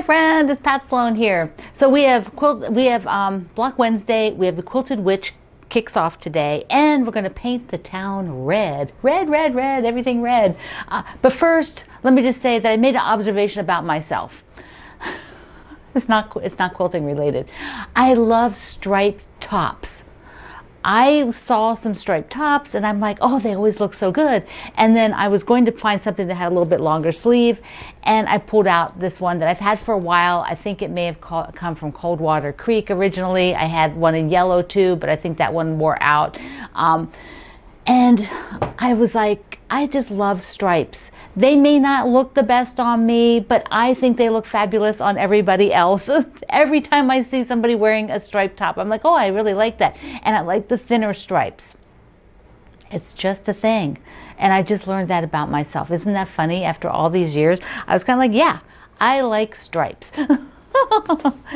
my friend, it's Pat Sloan here. So we have Block Wednesday, we have the Quilted Witch kicks off today, and we're going to paint the town red. Red, red, red, everything red. But first, let me just say that I made an observation about myself. It's not quilting related. I love striped tops. I saw some striped tops and I'm like, oh, they always look so good. And then I was going to find something that had a little bit longer sleeve, and I pulled out this one that I've had for a while. I think it may have come from Coldwater Creek originally. I had one in yellow too, but I think that one wore out. And I was like, I just love stripes. They may not look the best on me, but I think they look fabulous on everybody else. Every time I see somebody wearing a striped top, I'm like, oh, I really like that. And I like the thinner stripes. It's just a thing. And I just learned that about myself. Isn't that funny? After all these years, I was kind of like, yeah, I like stripes.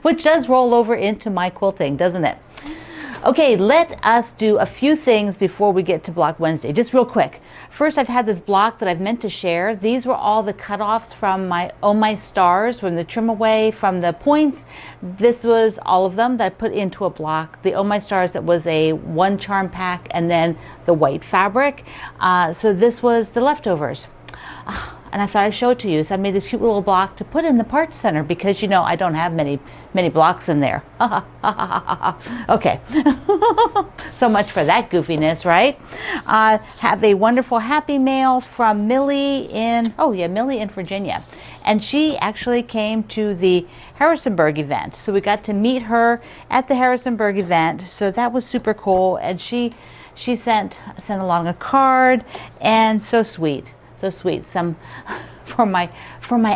Which does roll over into my quilting, doesn't it? Okay, let us do a few things before we get to Block Wednesday, just real quick. First, I've had this block that I've meant to share. These were all the cutoffs from my Oh My Stars, from the trim away, from the points. This was all of them that I put into a block. The Oh My Stars, that was a one charm pack, and then the white fabric. So this was the leftovers. And I thought I'd show it to you. So I made this cute little block to put in the parts center because, you know, I don't have many blocks in there. Okay. So much for that goofiness, right? Have a wonderful happy mail from Millie in, Millie in Virginia. And she actually came to the Harrisonburg event. So we got to meet her at the Harrisonburg event. So that was super cool. And she sent along a card, and so sweet. So sweet. Some for my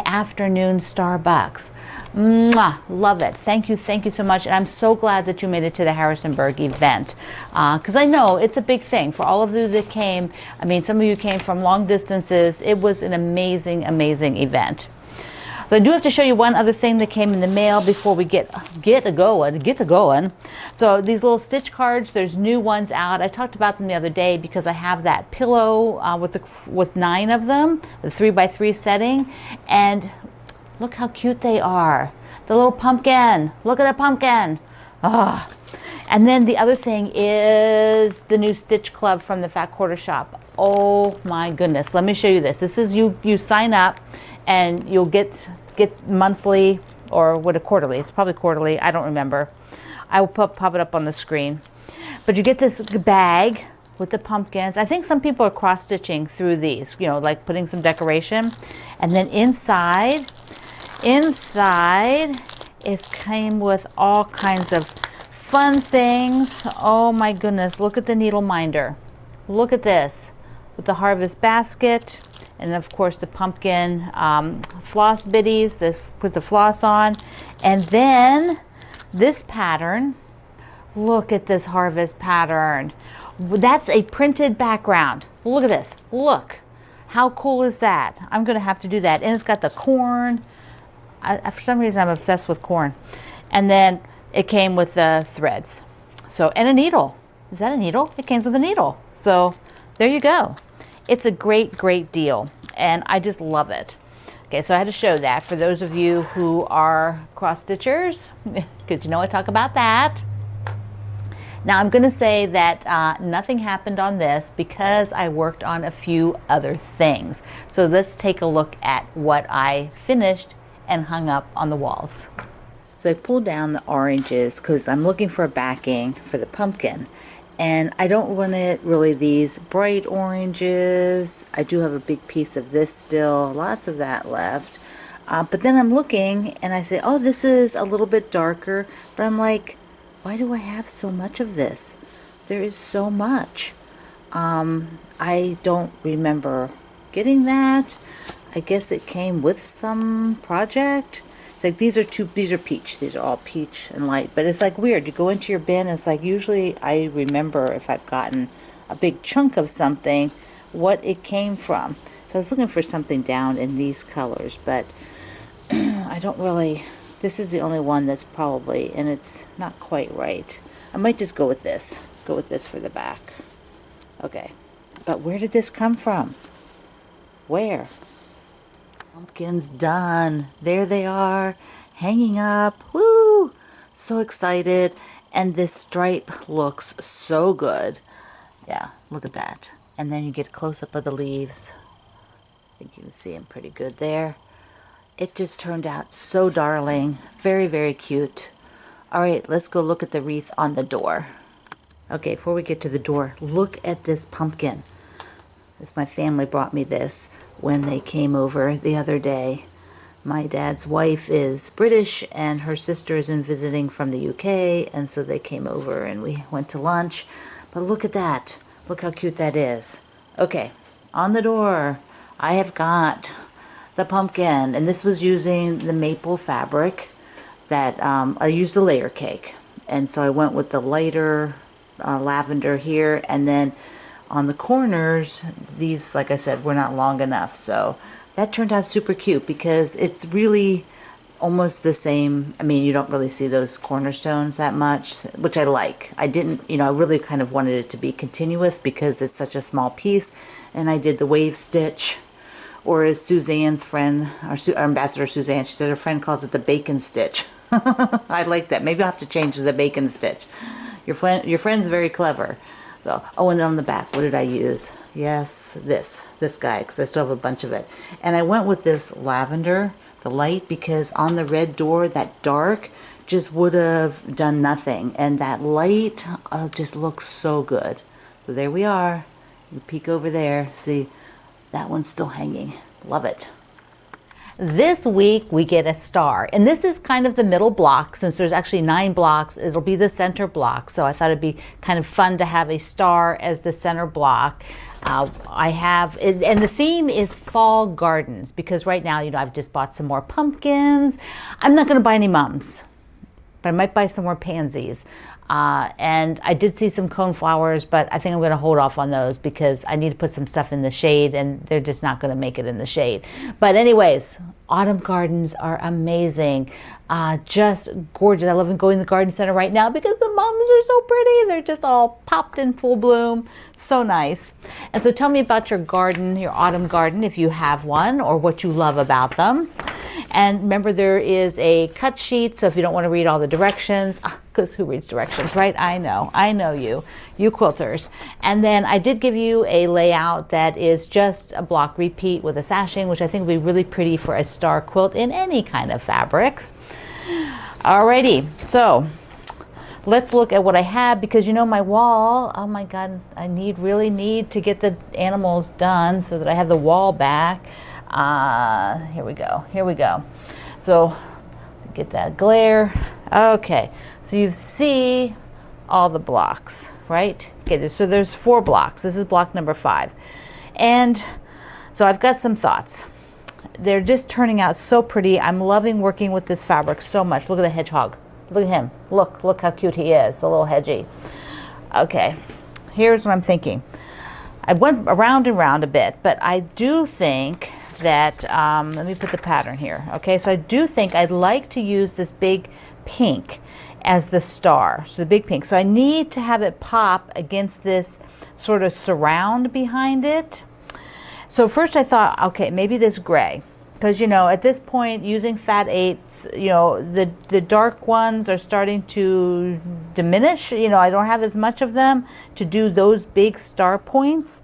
afternoon Starbucks. Mwah, love it. Thank you so much. And I'm so glad that you made it to the Harrisonburg event, because I know it's a big thing for all of you that came. I mean, some of you came from long distances. It was an amazing event. So I do have to show you one other thing that came in the mail before we get to going. So these little stitch cards, there's new ones out. I talked about them the other day because I have that pillow with 9 of them, the 3x3 setting, and look how cute they are. The little pumpkin. Look at the pumpkin. Ah. And then the other thing is the new Stitch Club from the Fat Quarter Shop. Oh my goodness. Let me show you this. This is you sign up and you'll get monthly, or what, a quarterly. It's probably quarterly. I don't remember. I will pop it up on the screen. But you get this bag with the pumpkins. I think some people are cross stitching through these, you know, like putting some decoration. And then inside it came with all kinds of fun things. Oh my goodness, look at the needle minder. Look at this, with the harvest basket, and of course the pumpkin floss biddies that put the floss on. And then this pattern, look at this harvest pattern. That's a printed background. Look at this, look. How cool is that? I'm gonna have to do that. And it's got the corn. For some reason I'm obsessed with corn. And then it came with the threads. So, and a needle. Is that a needle? It came with a needle. So there you go. It's a great deal, and I just love it. Okay, so I had to show that for those of you who are cross stitchers, because you know I talk about that. Now I'm going to say that nothing happened on this because I worked on a few other things. So let's take a look at what I finished and hung up on the walls. So I pulled down the oranges because I'm looking for a backing for the pumpkin. And I don't want it really these bright oranges. I do have a big piece of this still, lots of that left. But then I'm looking and I say, oh, this is a little bit darker. But I'm like, why do I have so much of this? There is so much. I don't remember getting that. I guess it came with some project. Like these are peach. These are all peach and light. But it's like weird. You go into your bin, it's like usually I remember if I've gotten a big chunk of something, what it came from. So I was looking for something down in these colors, but I don't really, this is the only one that's probably, and it's not quite right. I might just go with this. Go with this for the back. Okay. But where did this come from? Where? Pumpkins done. There they are, hanging up. Woo! So excited. And this stripe looks so good. Yeah, look at that. And then you get a close-up of the leaves. I think you can see them pretty good there. It just turned out so darling. Very, very cute. All right, let's go look at the wreath on the door. Okay, before we get to the door, look at this pumpkin. My family brought me this when they came over the other day. My dad's wife is British and her sister is in visiting from the UK, and so they came over and we went to lunch. But look at that. Look how cute that is. Okay, on the door, I have got the pumpkin, and this was using the maple fabric that I used a layer cake. And so I went with the lighter lavender here, and then on the corners, these, like I said, were not long enough. So that turned out super cute because it's really almost the same. I mean, you don't really see those cornerstones that much, which I like. I didn't, I really kind of wanted it to be continuous because it's such a small piece. And I did the wave stitch, or as Suzanne's friend, our Ambassador Suzanne, she said her friend calls it the bacon stitch. I like that. Maybe I'll have to change to the bacon stitch. Your friend's very clever. So, oh, and on the back, what did I use? Yes, this guy, because I still have a bunch of it. And I went with this lavender, the light, because on the red door, that dark just would have done nothing. And that light just looks so good. So there we are. You peek over there. See, that one's still hanging. Love it. This week we get a star, and this is kind of the middle block. Since there's actually 9 blocks, it'll be the center block, so I thought it'd be kind of fun to have a star as the center block. And the theme is fall gardens, because right now, I've just bought some more pumpkins. I'm not going to buy any mums, but I might buy some more pansies. And I did see some coneflowers, but I think I'm going to hold off on those because I need to put some stuff in the shade, and they're just not going to make it in the shade. But anyways, autumn gardens are amazing. Just gorgeous. I love going to the garden center right now because the mums are so pretty. They're just all popped in full bloom. So nice. And so tell me about your garden, your autumn garden, if you have one, or what you love about them. And remember, there is a cut sheet, so if you don't want to read all the directions, because who reads directions, right? I know you quilters. And then I did give you a layout that is just a block repeat with a sashing, which I think would be really pretty for a star quilt in any kind of fabrics. Alrighty, so let's look at what I have, because my wall, oh my God, I really need to get the animals done so that I have the wall back. Here we go. So get that glare. Okay, so you see all the blocks, right? Okay, so there's 4 blocks. This is block number 5. And so I've got some thoughts. They're just turning out so pretty. I'm loving working with this fabric so much. Look at the hedgehog. Look at him. Look how cute he is, a little hedgy. Okay, here's what I'm thinking. I went around and round a bit, but I do think that, let me put the pattern here. Okay, so I do think I'd like to use this big pink as the star, so the big pink. So I need to have it pop against this sort of surround behind it. So first I thought, okay, maybe this gray, because at this point, using fat 8s, the dark ones are starting to diminish. I don't have as much of them to do those big star points.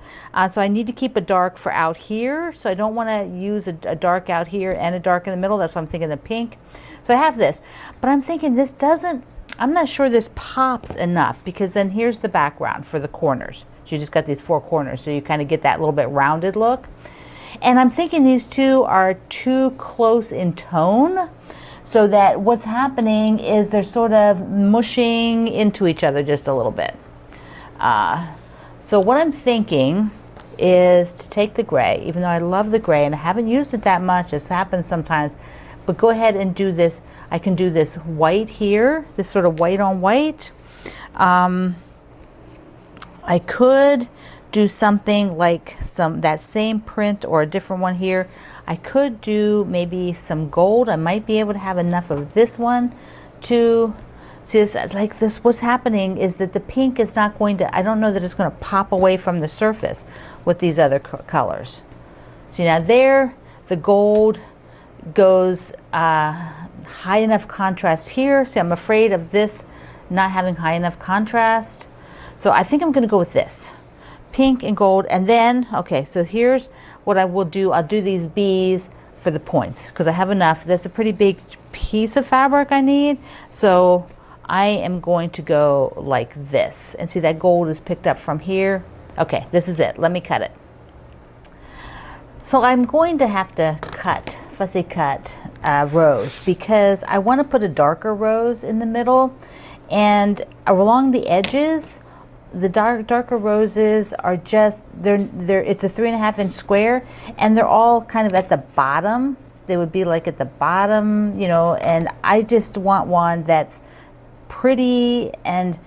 So I need to keep a dark for out here. So I don't want to use a dark out here and a dark in the middle. That's why I'm thinking the pink. So I have this, but I'm thinking this doesn't, I'm not sure this pops enough, because then here's the background for the corners. So you just got these 4 corners, so you kind of get that little bit rounded look. And I'm thinking these 2 are too close in tone, so that what's happening is they're sort of mushing into each other just a little bit. So what I'm thinking is to take the gray, even though I love the gray and I haven't used it that much, this happens sometimes, but go ahead and do this. I can do this white here, this sort of white on white. I could do something like that same print or a different one here. I could do maybe some gold. I might be able to have enough of this one to see this. Like this, what's happening is that the pink is not going to, I don't know that it's going to pop away from the surface with these other colors. See, now there, the gold goes high enough contrast here. See, I'm afraid of this not having high enough contrast. So I think I'm going to go with this. Pink and gold. And then, okay, so here's what I will do. I'll do these bees for the points because I have enough. That's a pretty big piece of fabric I need. So I am going to go like this. And see, that gold is picked up from here. Okay, this is it. Let me cut it. So I'm going to have to cut, fussy cut rows because I want to put a darker rose in the middle, and along the edges the darker roses are just it's a 3.5 inch square, and they're all kind of at the bottom. They would be like at the bottom, you know, and I just want one that's pretty and,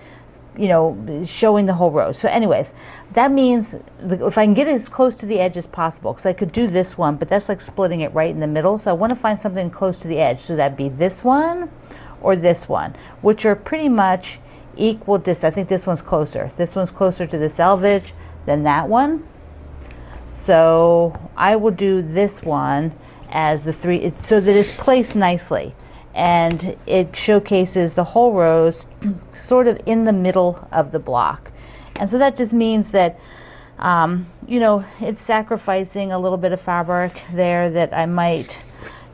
you know, showing the whole rose. So anyways, that means if I can get it as close to the edge as possible, because I could do this one, but that's like splitting it right in the middle. So I want to find something close to the edge. So that'd be this one or this one, which are pretty much equal distance. I think this one's closer. This one's closer to the selvage than that one. So I will do this one as the three, so that it's placed nicely. And it showcases the whole rose sort of in the middle of the block. And so that just means that, you know, it's sacrificing a little bit of fabric there that I might,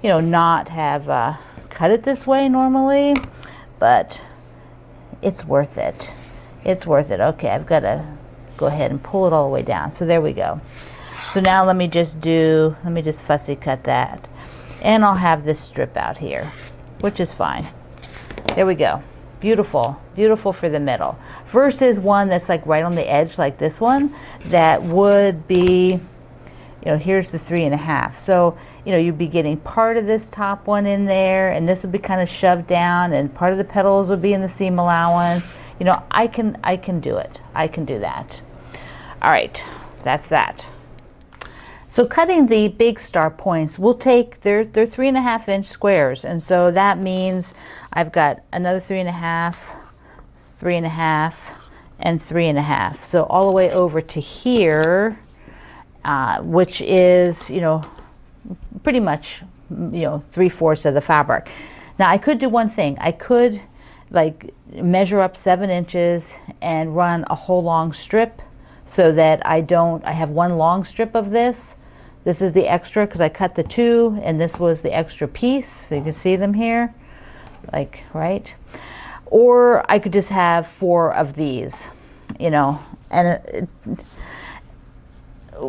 you know, not have cut it this way normally, but it's worth it. It's worth it. Okay, I've got to go ahead and pull it all the way down. So there we go. So now let me just fussy cut that. And I'll have this strip out here, which is fine. There we go. Beautiful, beautiful for the middle. Versus one that's like right on the edge like this one, that would be, you know, here's the 3.5. So, you know, you'd be getting part of this top one in there, and this would be kind of shoved down, and part of the petals would be in the seam allowance. You know, I can do it. I can do that. All right, that's that. So cutting the big star points, we'll take, they're 3.5 inch squares. And so that means I've got another 3.5, 3.5, and 3.5. So all the way over to here, which is, you know, pretty much, you know, 3/4 of the fabric. Now I could do one thing. I could like measure up 7 inches and run a whole long strip so that I have one long strip of this. This is the extra because I cut the 2, and this was the extra piece. So you can see them here, like, right? Or I could just have 4 of these, you know, and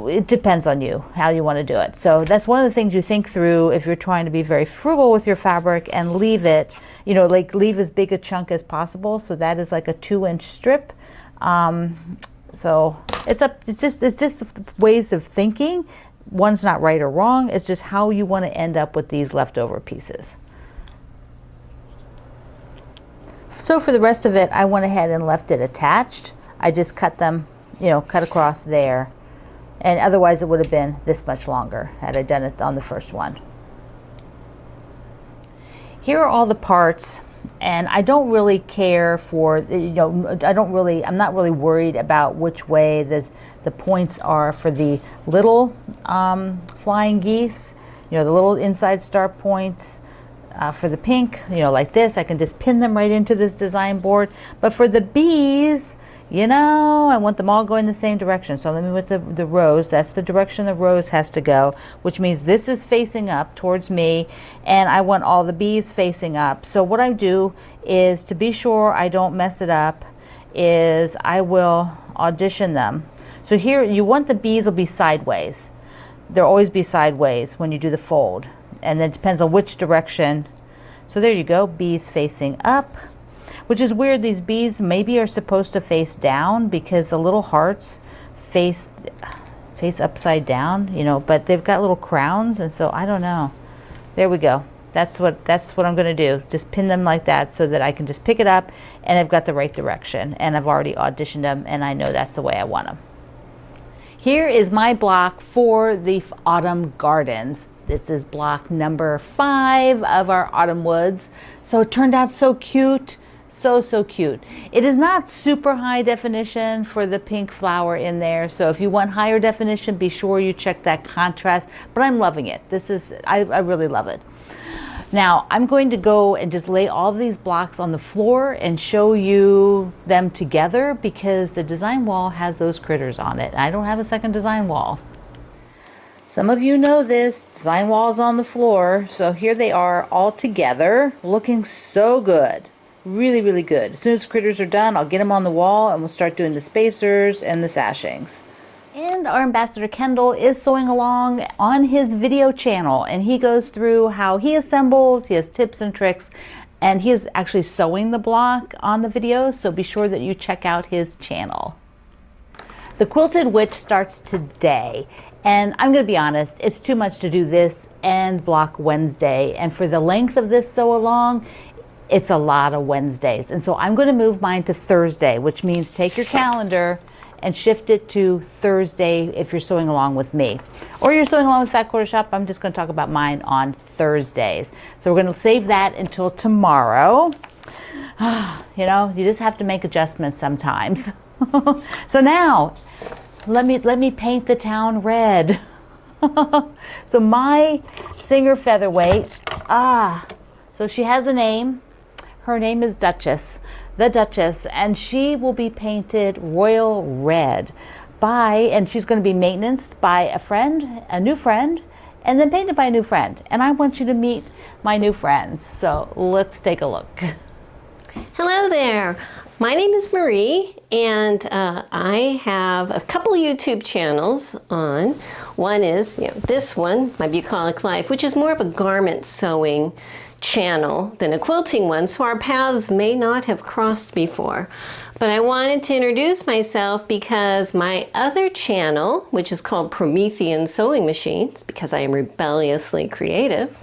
it depends on you, how you want to do it. So that's one of the things you think through if you're trying to be very frugal with your fabric and leave it, you know, like leave as big a chunk as possible. So that is like a 2-inch strip. So it's just ways of thinking. One's not right or wrong. It's just how you want to end up with these leftover pieces. So for the rest of it, I went ahead and left it attached. I just cut them, you know, cut across there. And otherwise it would have been this much longer had I done it on the first one. Here are all the parts, and I don't really care for, you know, I'm not really worried about which way the points are for the little flying geese, you know, the little inside star points. For the pink, you know, like this, I can just pin them right into this design board. But for the bees, you know, I want them all going the same direction. So let me with the rose, that's the direction the rose has to go, which means this is facing up towards me, and I want all the bees facing up. So what I do is, to be sure I don't mess it up, is I will audition them. So here you want the bees will be sideways. They'll always be sideways when you do the fold. And then it depends on which direction. So there you go, bees facing up, which is weird. These bees maybe are supposed to face down because the little hearts face upside down, you know, but they've got little crowns, and so I don't know. There we go. That's what I'm going to do. Just pin them like that so that I can just pick it up and I've got the right direction, and I've already auditioned them and I know that's the way I want them. Here is my block for the autumn gardens. This is block number 5 of our autumn woods. So it turned out so cute. So, so cute. It is not super high definition for the pink flower in there. So if you want higher definition, be sure you check that contrast. But I'm loving it. I really love it. Now I'm going to go and just lay all of these blocks on the floor and show you them together because the design wall has those critters on it. I don't have a second design wall. Some of you know this, design wall is on the floor. So here they are all together, looking so good. Really, really good. As soon as the critters are done, I'll get them on the wall and we'll start doing the spacers and the sashings. And our ambassador Kendall is sewing along on his video channel, and he goes through how he assembles, he has tips and tricks, and he is actually sewing the block on the video, so be sure that you check out his channel. The Quilted Witch starts today, and I'm going to be honest, it's too much to do this and Block Wednesday, and for the length of this sew along, it's a lot of Wednesdays, and so I'm going to move mine to Thursday, which means take your calendar and shift it to Thursday if you're sewing along with me. Or you're sewing along with Fat Quarter Shop, I'm just gonna talk about mine on Thursdays. So we're gonna save that until tomorrow. You know, you just have to make adjustments sometimes. So now, let me paint the town red. So my Singer Featherweight, so she has a name. Her name is Duchess. The Duchess, and she will be painted royal red and she's going to be maintenanced by a new friend, and then painted by a new friend. And I want you to meet my new friends. So let's take a look. Hello there. My name is Marie, and I have a couple YouTube channels on. One is this one, My Bucolic Life, which is more of a garment sewing channel than a quilting one, so our paths may not have crossed before. But I wanted to introduce myself because my other channel, which is called Promethean Sewing Machines, because I am rebelliously creative,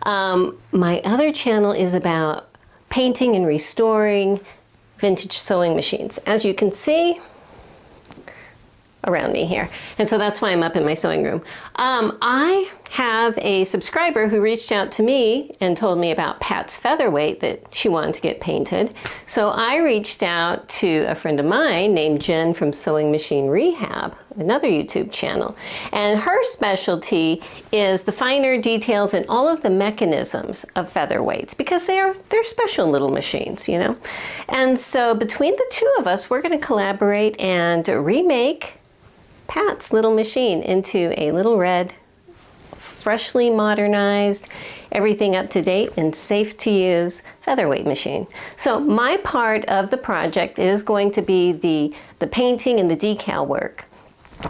my other channel is about painting and restoring vintage sewing machines, as you can see around me here. And so that's why I'm up in my sewing room. I have a subscriber who reached out to me and told me about Pat's Featherweight that she wanted to get painted. So I reached out to a friend of mine named Jen from Sewing Machine Rehab, another YouTube channel. And her specialty is the finer details and all of the mechanisms of featherweights, because they're special little machines, And so between the two of us, we're going to collaborate and remake Pat's little machine into a little red, freshly modernized, everything up to date and safe to use featherweight machine. So my part of the project is going to be the painting and the decal work.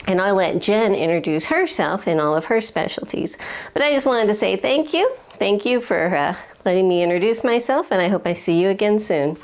And I'll let Jen introduce herself and all of her specialties. But I just wanted to say thank you. Thank you for letting me introduce myself, and I hope I see you again soon.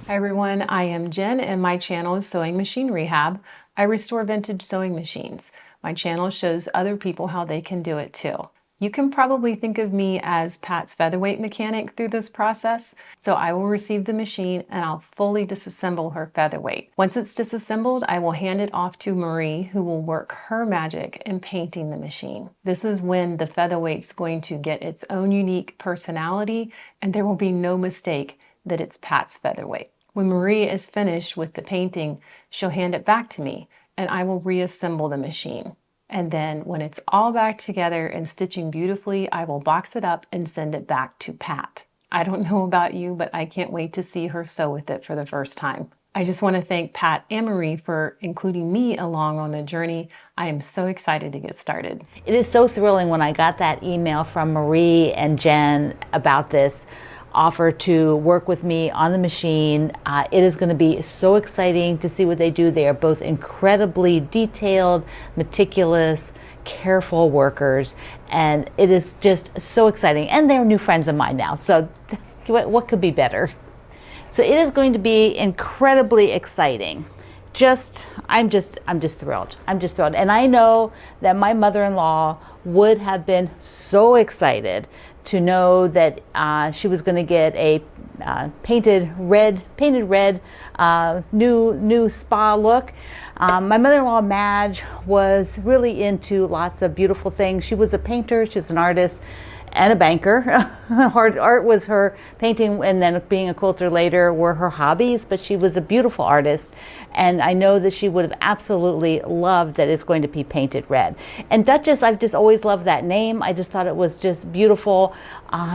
Hi everyone, I am Jen and my channel is Sewing Machine Rehab. I restore vintage sewing machines. My channel shows other people how they can do it too. You can probably think of me as Pat's featherweight mechanic through this process. So I will receive the machine and I'll fully disassemble her featherweight. Once it's disassembled, I will hand it off to Marie, who will work her magic in painting the machine. This is when the featherweight's going to get its own unique personality, and there will be no mistake that it's Pat's featherweight. When Marie is finished with the painting, she'll hand it back to me and I will reassemble the machine. And then when it's all back together and stitching beautifully, I will box it up and send it back to Pat. I don't know about you, but I can't wait to see her sew with it for the first time. I just want to thank Pat and Marie for including me along on the journey. I am so excited to get started. It is so thrilling when I got that email from Marie and Jen about this offer to work with me on the machine. It is going to be so exciting to see what they do. They are both incredibly detailed, meticulous, careful workers, and it is just so exciting. And they're new friends of mine now, so what could be better? So it is going to be incredibly exciting. I'm just thrilled. I'm just thrilled. And I know that my mother-in-law would have been so excited to know that she was going to get a painted red new spa look. My mother-in-law Madge was really into lots of beautiful things. She was a painter, she was an artist, and a banker. Art was her, painting and then being a quilter later were her hobbies, but she was a beautiful artist, and I know that she would have absolutely loved that it's going to be painted red. And Duchess, I've just always loved that name. I just thought it was just beautiful.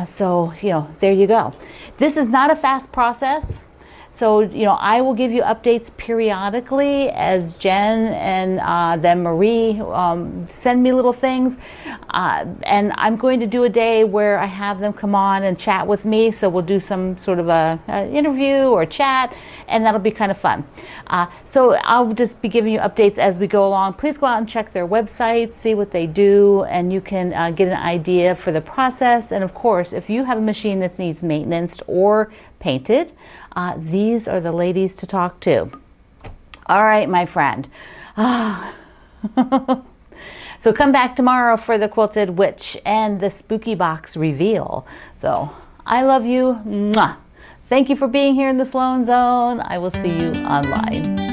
So, you know, there you go. This is not a fast process. So, you know, I will give you updates periodically as Jen and then Marie send me little things. And I'm going to do a day where I have them come on and chat with me. So we'll do some sort of a interview or chat, and that'll be kind of fun. So I'll just be giving you updates as we go along. Please go out and check their websites, see what they do, and you can get an idea for the process. And of course, if you have a machine that needs maintenance or painted, these are the ladies to talk to. All right, my friend. So come back tomorrow for the Quilted Witch and the Spooky Box reveal. So I love you. Mwah. Thank you for being here in the Sloan Zone. I will see you online.